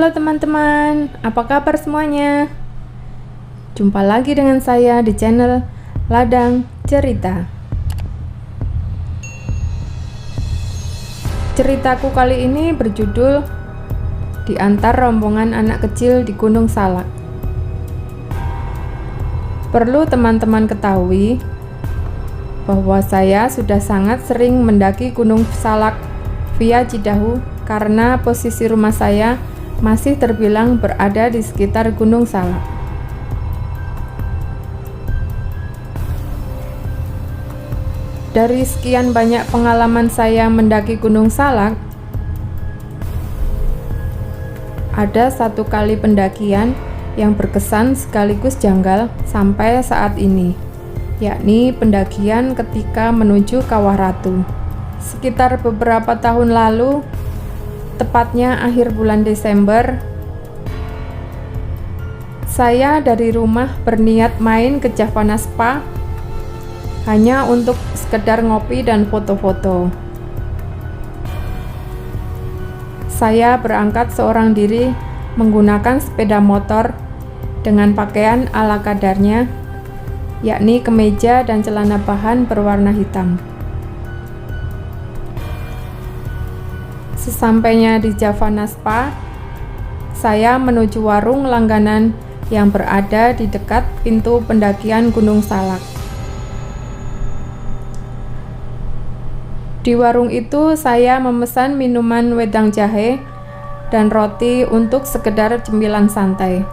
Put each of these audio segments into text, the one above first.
Halo teman-teman, apa kabar semuanya? Jumpa lagi dengan saya di channel Ladang Cerita. Ceritaku kali ini berjudul Di Antar Rombongan Anak Kecil di Gunung Salak. Perlu teman-teman ketahui bahwa saya sudah sangat sering mendaki Gunung Salak via Cidahu karena posisi rumah saya masih terbilang berada di sekitar Gunung Salak. Dari sekian banyak pengalaman saya mendaki Gunung Salak, ada satu kali pendakian yang berkesan sekaligus janggal sampai saat ini, yakni pendakian ketika menuju Kawah Ratu. Sekitar beberapa tahun lalu, tepatnya akhir bulan Desember, saya dari rumah berniat main ke Javana Spa hanya untuk sekedar ngopi dan foto-foto. Saya berangkat seorang diri menggunakan sepeda motor dengan pakaian ala kadarnya, yakni kemeja dan celana bahan berwarna hitam. Sesampainya di Javana Spa, saya menuju warung langganan yang berada di dekat pintu pendakian Gunung Salak. Di warung itu saya memesan minuman wedang jahe dan roti untuk sekedar cemilan santai.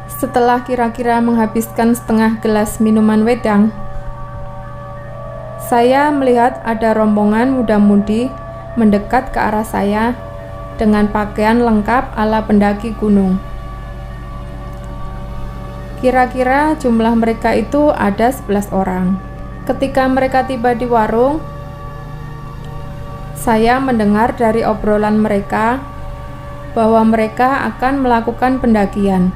Setelah kira-kira menghabiskan setengah gelas minuman wedang, saya melihat ada rombongan muda-mudi mendekat ke arah saya dengan pakaian lengkap ala pendaki gunung. Kira-kira jumlah mereka itu ada 11 orang. Ketika mereka tiba di warung, saya mendengar dari obrolan mereka bahwa mereka akan melakukan pendakian.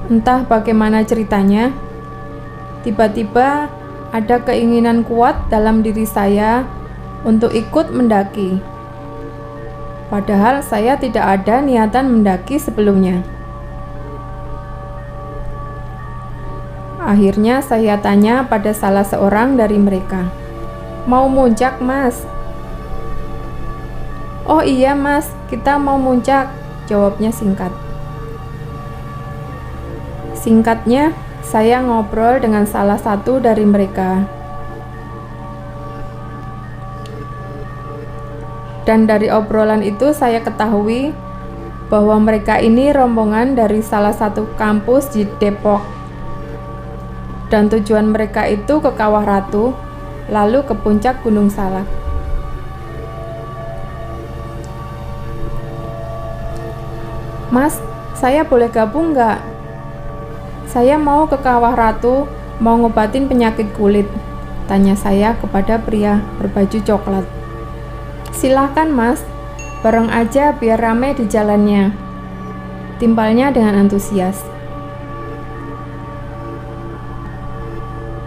Entah bagaimana ceritanya, tiba-tiba ada keinginan kuat dalam diri saya untuk ikut mendaki. Padahal saya tidak ada niatan mendaki sebelumnya. Akhirnya saya tanya pada salah seorang dari mereka, "Mau muncak, Mas?" "Oh iya, Mas, kita mau muncak," jawabnya singkat. Singkatnya, saya ngobrol dengan salah satu dari mereka. Dan dari obrolan itu saya ketahui bahwa mereka ini rombongan dari salah satu kampus di Depok. Dan tujuan mereka itu ke Kawah Ratu, lalu ke puncak Gunung Salak. "Mas, saya boleh gabung nggak? Saya mau ke Kawah Ratu, mau ngobatin penyakit kulit," tanya saya kepada pria berbaju coklat. "Silahkan, Mas, bareng aja biar rame di jalannya," timbalnya dengan antusias.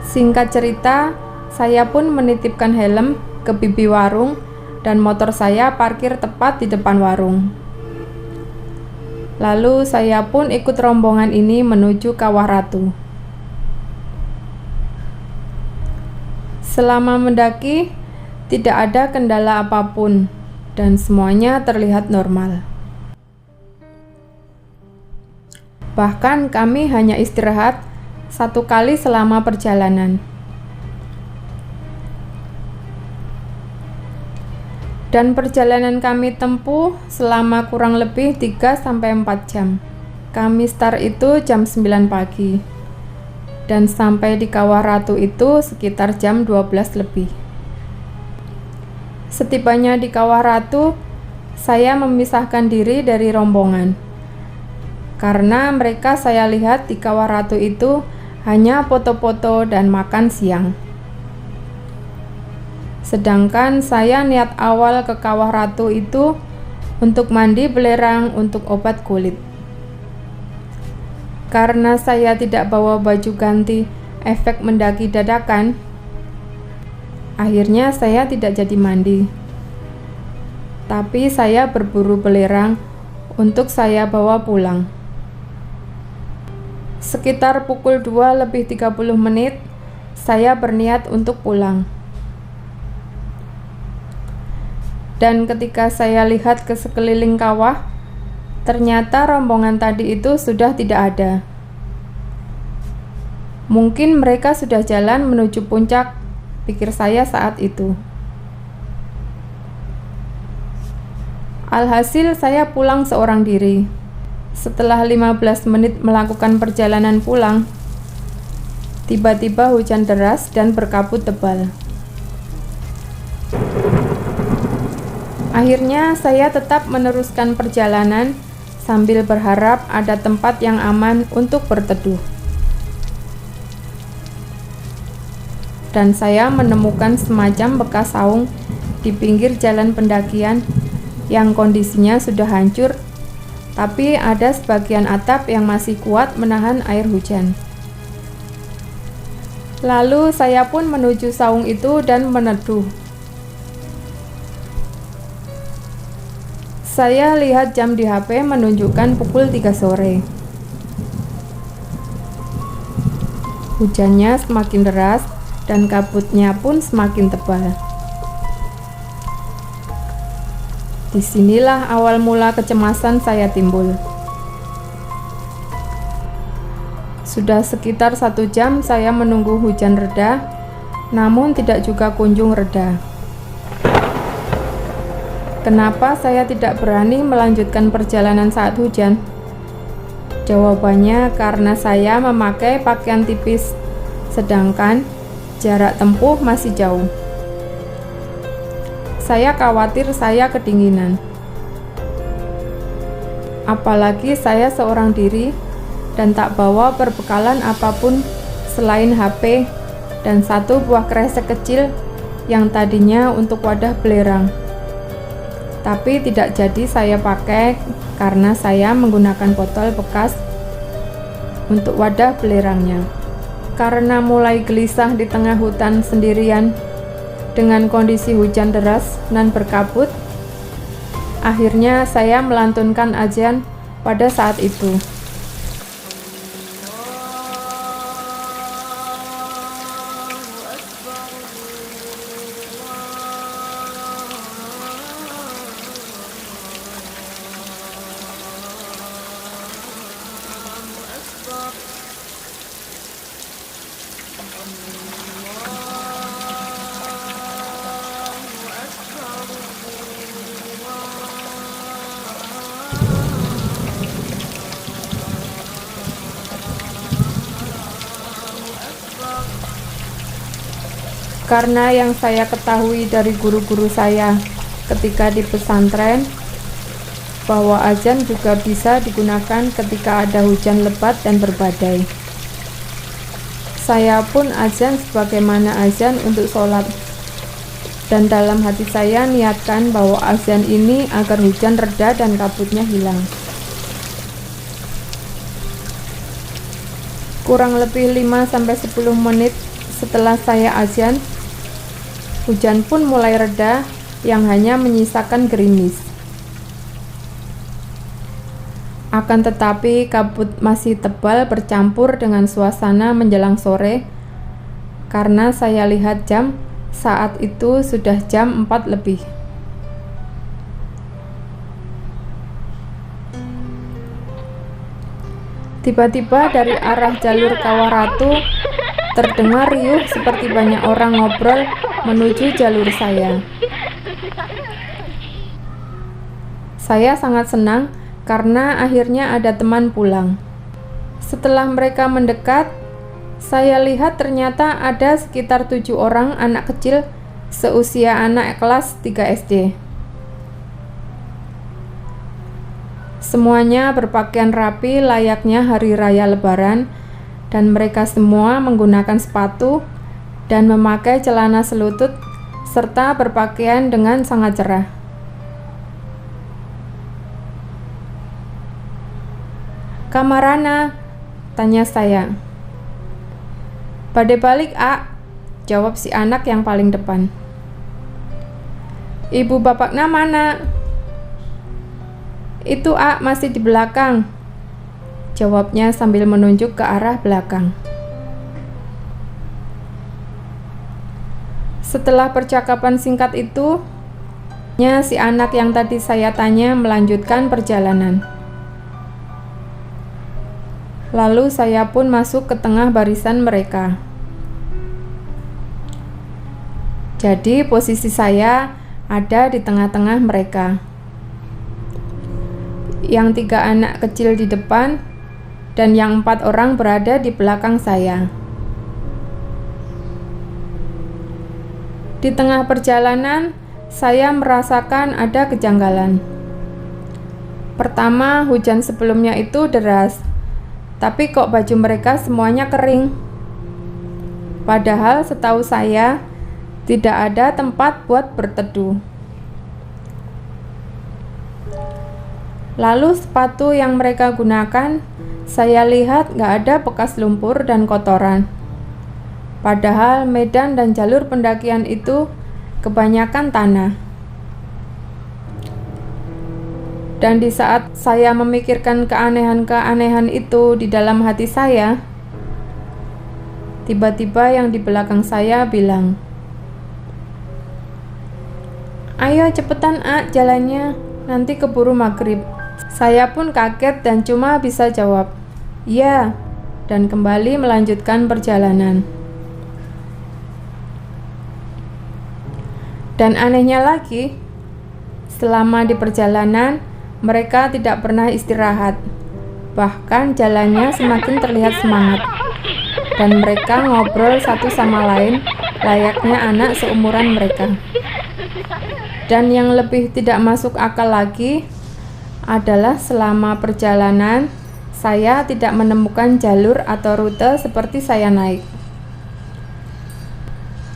Singkat cerita, saya pun menitipkan helm ke bibi warung dan motor saya parkir tepat di depan warung. Lalu saya pun ikut rombongan ini menuju Kawah Ratu. Selama mendaki, tidak ada kendala apapun dan semuanya terlihat normal. Bahkan kami hanya istirahat satu kali selama perjalanan. Dan perjalanan kami tempuh selama kurang lebih 3-4 jam. Kami start itu jam 9 pagi dan sampai di Kawah Ratu itu sekitar jam 12 lebih. Setibanya di Kawah Ratu, saya memisahkan diri dari rombongan. Karena mereka saya lihat di Kawah Ratu itu hanya foto-foto dan makan siang. Sedangkan saya niat awal ke Kawah Ratu itu untuk mandi belerang untuk obat kulit. Karena saya tidak bawa baju ganti efek mendaki dadakan, akhirnya saya tidak jadi mandi. Tapi saya berburu belerang untuk saya bawa pulang. Sekitar pukul 2:30, saya berniat untuk pulang. Dan ketika saya lihat ke sekeliling kawah, ternyata rombongan tadi itu sudah tidak ada. Mungkin mereka sudah jalan menuju puncak, pikir saya saat itu. Alhasil saya pulang seorang diri. Setelah 15 menit melakukan perjalanan pulang, tiba-tiba hujan deras dan berkabut tebal. Akhirnya saya tetap meneruskan perjalanan sambil berharap ada tempat yang aman untuk berteduh. Dan saya menemukan semacam bekas saung di pinggir jalan pendakian yang kondisinya sudah hancur, tapi ada sebagian atap yang masih kuat menahan air hujan. Lalu saya pun menuju saung itu dan meneduh. Saya lihat jam di HP menunjukkan pukul 3 sore. Hujannya semakin deras dan kabutnya pun semakin tebal. Disinilah awal mula kecemasan saya timbul. Sudah sekitar 1 jam saya menunggu hujan reda, namun tidak juga kunjung reda. Kenapa saya tidak berani melanjutkan perjalanan saat hujan? Jawabannya karena saya memakai pakaian tipis, sedangkan jarak tempuh masih jauh. Saya khawatir saya kedinginan. Apalagi saya seorang diri dan tak bawa perbekalan apapun selain HP dan 1 buah kresek kecil yang tadinya untuk wadah belerang. Tapi tidak jadi saya pakai karena saya menggunakan botol bekas untuk wadah belerangnya. Karena mulai gelisah di tengah hutan sendirian dengan kondisi hujan deras dan berkabut, akhirnya saya melantunkan azan pada saat itu. Karena yang saya ketahui dari guru-guru saya ketika di pesantren, bahwa azan juga bisa digunakan ketika ada hujan lebat dan berbadai. Saya pun azan sebagaimana azan untuk sholat, dan dalam hati saya niatkan bahwa azan ini agar hujan reda dan kabutnya hilang. Kurang lebih 5-10 menit setelah saya azan, hujan pun mulai reda yang hanya menyisakan gerimis. Akan tetapi kabut masih tebal bercampur dengan suasana menjelang sore, karena saya lihat jam saat itu sudah jam 4 lebih. Tiba-tiba dari arah jalur Kawah Ratu terdengar riuh seperti banyak orang ngobrol menuju jalur saya. Saya sangat senang karena akhirnya ada teman pulang. Setelah mereka mendekat, saya lihat ternyata ada sekitar 7 orang anak kecil seusia anak kelas 3 SD. Semuanya berpakaian rapi layaknya hari raya Lebaran, dan mereka semua menggunakan sepatu dan memakai celana selutut serta berpakaian dengan sangat cerah. "Kamarana?" tanya saya. "Bade balik, A," jawab si anak yang paling depan. "Ibu bapakna mana?" "Itu masih di belakang," jawabnya sambil menunjuk ke arah belakang. Setelah percakapan singkat itu, si anak yang tadi saya tanya melanjutkan perjalanan. Lalu saya pun masuk ke tengah barisan mereka. Jadi posisi saya ada di tengah-tengah mereka. Yang 3 anak kecil di depan dan yang 4 orang berada di belakang saya. Di tengah perjalanan, saya merasakan ada kejanggalan. Pertama, hujan sebelumnya itu deras, tapi kok baju mereka semuanya kering. Padahal setahu saya, tidak ada tempat buat berteduh. Lalu sepatu yang mereka gunakan, saya lihat gak ada bekas lumpur dan kotoran. Padahal medan dan jalur pendakian itu kebanyakan tanah. Dan di saat saya memikirkan keanehan-keanehan itu di dalam hati saya, tiba-tiba yang di belakang saya bilang, "Ayo cepetan jalannya, nanti keburu maghrib." Saya pun kaget dan cuma bisa jawab, "Ya," dan kembali melanjutkan perjalanan. Dan anehnya lagi, selama di perjalanan, mereka tidak pernah istirahat. Bahkan jalannya semakin terlihat semangat. Dan mereka ngobrol satu sama lain, layaknya anak seumuran mereka. Dan yang lebih tidak masuk akal lagi, adalah selama perjalanan, saya tidak menemukan jalur atau rute seperti saya naik.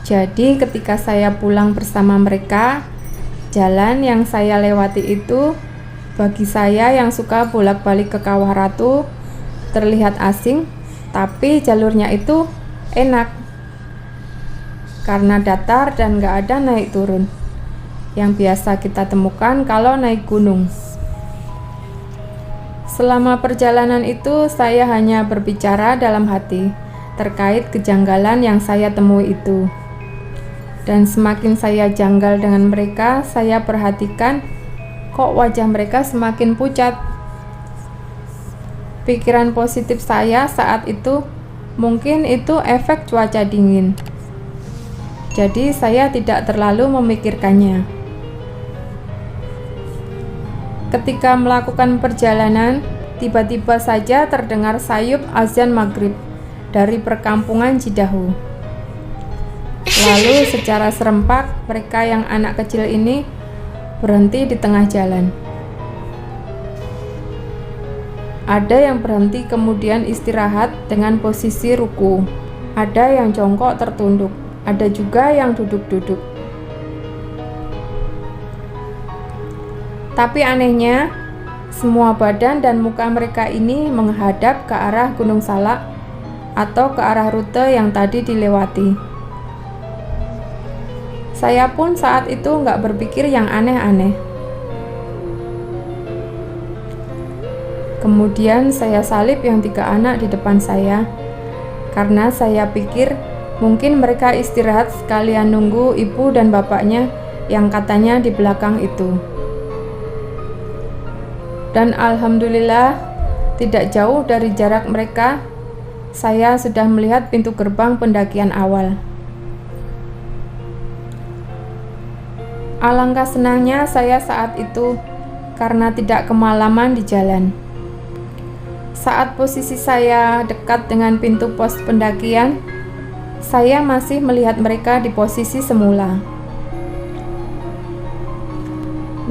Jadi ketika saya pulang bersama mereka, jalan yang saya lewati itu bagi saya yang suka bolak-balik ke Kawah Ratu terlihat asing, tapi jalurnya itu enak karena datar dan gak ada naik turun yang biasa kita temukan kalau naik gunung. Selama perjalanan itu saya hanya berbicara dalam hati terkait kejanggalan yang saya temui itu. Dan semakin saya janggal dengan mereka, saya perhatikan kok wajah mereka semakin pucat. Pikiran positif saya saat itu, mungkin itu efek cuaca dingin. Jadi saya tidak terlalu memikirkannya. Ketika melakukan perjalanan, tiba-tiba saja terdengar sayup azan maghrib dari perkampungan Cidahu. Lalu secara serempak mereka yang anak kecil ini berhenti di tengah jalan. Ada yang berhenti kemudian istirahat dengan posisi ruku. Ada yang jongkok tertunduk. Ada juga yang duduk-duduk. Tapi anehnya, semua badan dan muka mereka ini menghadap ke arah Gunung Salak atau ke arah rute yang tadi dilewati. Saya pun saat itu nggak berpikir yang aneh-aneh. Kemudian saya salib yang 3 anak di depan saya, karena saya pikir mungkin mereka istirahat sekalian nunggu ibu dan bapaknya yang katanya di belakang itu. Dan alhamdulillah, tidak jauh dari jarak mereka, saya sudah melihat pintu gerbang pendakian awal. Alangkah senangnya saya saat itu karena tidak kemalaman di jalan. Saat posisi saya dekat dengan pintu pos pendakian, saya masih melihat mereka di posisi semula.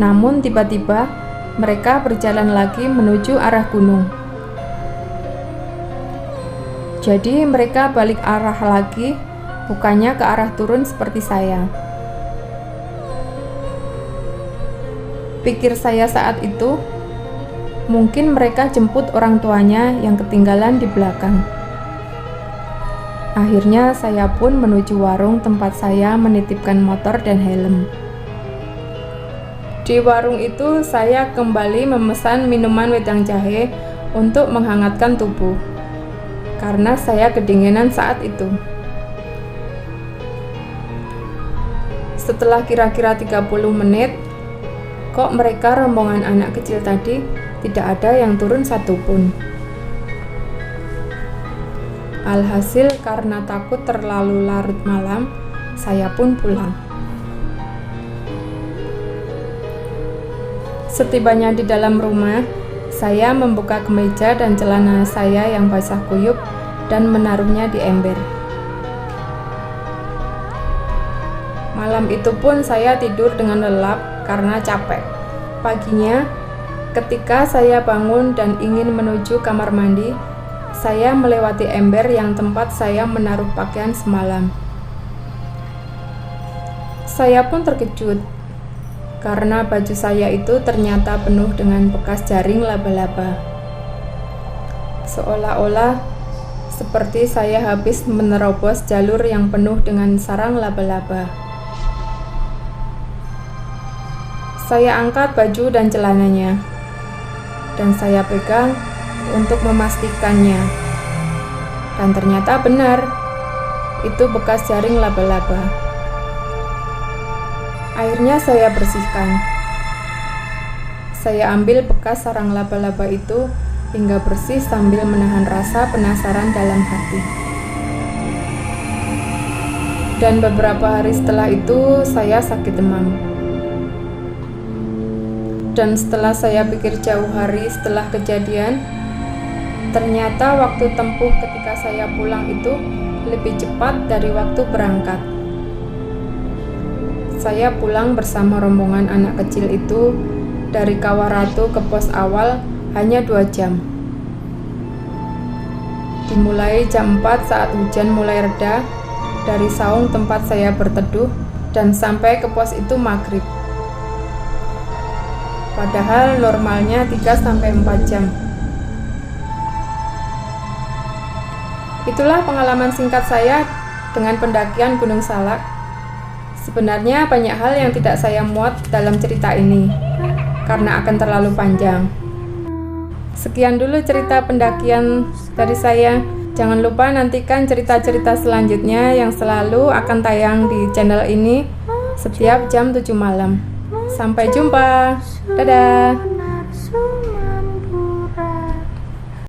Namun tiba-tiba mereka berjalan lagi menuju arah gunung. Jadi mereka balik arah lagi, bukannya ke arah turun seperti saya. Pikir saya saat itu, mungkin mereka jemput orang tuanya yang ketinggalan di belakang. Akhirnya saya pun menuju warung tempat saya menitipkan motor dan helm. Di warung itu saya kembali memesan minuman wedang jahe untuk menghangatkan tubuh, karena saya kedinginan saat itu. Setelah kira-kira 30 menit, kok mereka rombongan anak kecil tadi tidak ada yang turun satupun. Alhasil karena takut terlalu larut malam, saya pun pulang. Setibanya di dalam rumah, saya membuka kemeja dan celana saya yang basah kuyup dan menaruhnya di ember. Malam itu pun saya tidur dengan lelap karena capek. Paginya, ketika saya bangun dan ingin menuju kamar mandi, saya melewati ember yang tempat saya menaruh pakaian semalam. Saya pun terkejut, karena baju saya itu ternyata penuh dengan bekas jaring laba-laba. Seolah-olah seperti saya habis menerobos jalur yang penuh dengan sarang laba-laba. Saya angkat baju dan celananya, dan saya pegang untuk memastikannya. Dan ternyata benar, itu bekas jaring laba-laba. Akhirnya saya bersihkan. Saya ambil bekas sarang laba-laba itu hingga bersih sambil menahan rasa penasaran dalam hati. Dan beberapa hari setelah itu, saya sakit demam. Dan setelah saya pikir jauh hari setelah kejadian, ternyata waktu tempuh ketika saya pulang itu lebih cepat dari waktu berangkat. Saya pulang bersama rombongan anak kecil itu dari Kawaratu ke pos awal hanya 2 jam. Dimulai jam 4 saat hujan mulai reda dari saung tempat saya berteduh dan sampai ke pos itu maghrib. Padahal normalnya 3-4 jam. Itulah pengalaman singkat saya dengan pendakian Gunung Salak. Sebenarnya banyak hal yang tidak saya muat dalam cerita ini, karena akan terlalu panjang. Sekian dulu cerita pendakian dari saya. Jangan lupa nantikan cerita-cerita selanjutnya yang selalu akan tayang di channel ini setiap jam 7 malam. Sampai jumpa. Dadah.